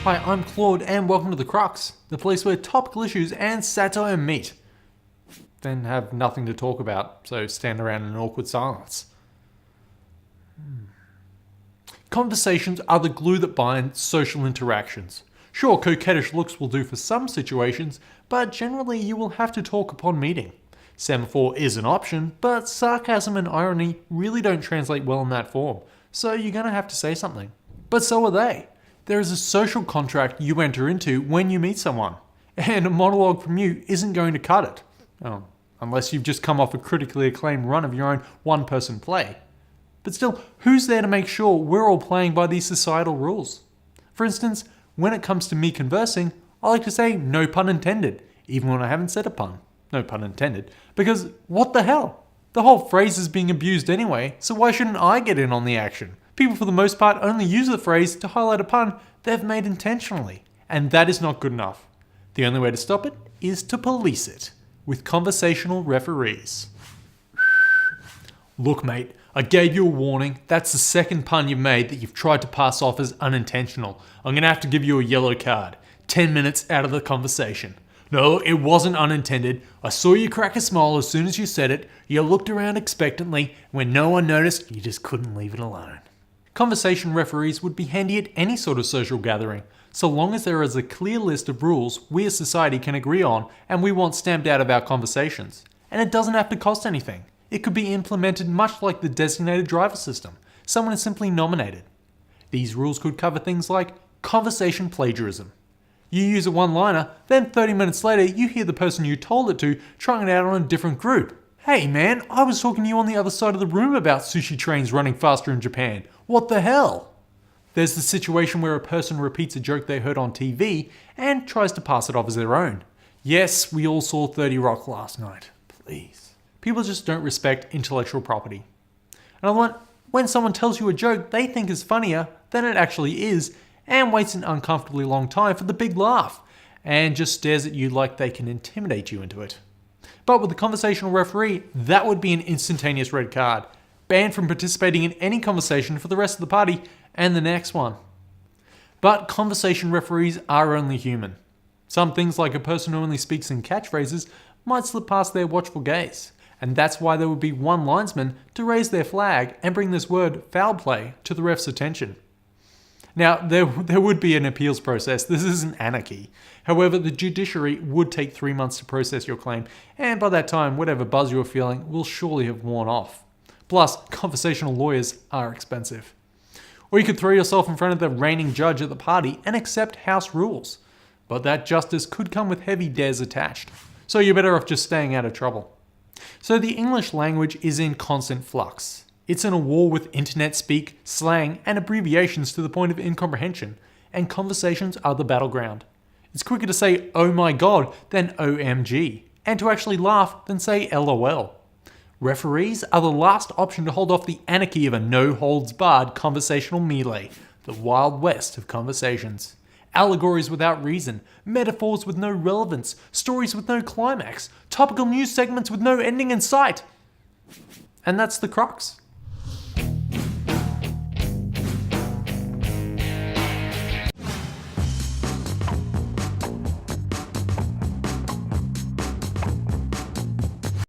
Hi, I'm Claude and welcome to the Crux, the place where topical issues and satire meet, then have nothing to talk about, so stand around in an awkward silence. Conversations are the glue that binds social interactions. Sure, coquettish looks will do for some situations, but generally you will have to talk upon meeting. Semaphore is an option, but sarcasm and irony really don't translate well in that form, so you're gonna have to say something. But so are they. There is a social contract you enter into when you meet someone, and a monologue from you isn't going to cut it. Unless you've just come off a critically acclaimed run of your own one-person play. But still, who's there to make sure we're all playing by these societal rules? For instance, when it comes to me conversing, I like to say no pun intended, even when I haven't said a pun. No pun intended. Because what the hell? The whole phrase is being abused anyway, so why shouldn't I get in on the action? People for the most part only use the phrase to highlight a pun they've made intentionally, and that is not good enough. The only way to stop it is to police it, with conversational referees. Look mate, I gave you a warning. That's the second pun you've made that you've tried to pass off as unintentional. I'm gonna have to give you a yellow card. 10 minutes out of the conversation. No, it wasn't unintended. I saw you crack a smile as soon as you said it. You looked around expectantly. When no one noticed, you just couldn't leave it alone. Conversation referees would be handy at any sort of social gathering, so long as there is a clear list of rules we as society can agree on and we want stamped out of our conversations. And it doesn't have to cost anything. It could be implemented much like the designated driver system. Someone is simply nominated. These rules could cover things like conversation plagiarism. You use a one-liner, then 30 minutes later you hear the person you told it to trying it out on a different group. Hey man, I was talking to you on the other side of the room about sushi trains running faster in Japan. What the hell? There's the situation where a person repeats a joke they heard on TV and tries to pass it off as their own. Yes, we all saw 30 Rock last night. Please. People just don't respect intellectual property. Another one, when someone tells you a joke they think is funnier than it actually is and waits an uncomfortably long time for the big laugh and just stares at you like they can intimidate you into it. But with the conversational referee, that would be an instantaneous red card. Banned from participating in any conversation for the rest of the party and the next one. But conversation referees are only human. Some things like a person who only speaks in catchphrases might slip past their watchful gaze. And that's why there would be one linesman to raise their flag and bring this word foul play to the ref's attention. Now, there would be an appeals process. This isn't anarchy. However, the judiciary would take 3 months to process your claim, and by that time, whatever buzz you were feeling will surely have worn off. Plus, conversational lawyers are expensive. Or you could throw yourself in front of the reigning judge at the party and accept house rules. But that justice could come with heavy dares attached, so you're better off just staying out of trouble. So the English language is in constant flux. It's in a war with internet speak, slang, and abbreviations to the point of incomprehension, and conversations are the battleground. It's quicker to say oh my god than OMG, and to actually laugh than say LOL. Referees are the last option to hold off the anarchy of a no-holds-barred conversational melee, the Wild West of conversations. Allegories without reason, metaphors with no relevance, stories with no climax, topical news segments with no ending in sight. And that's the crux.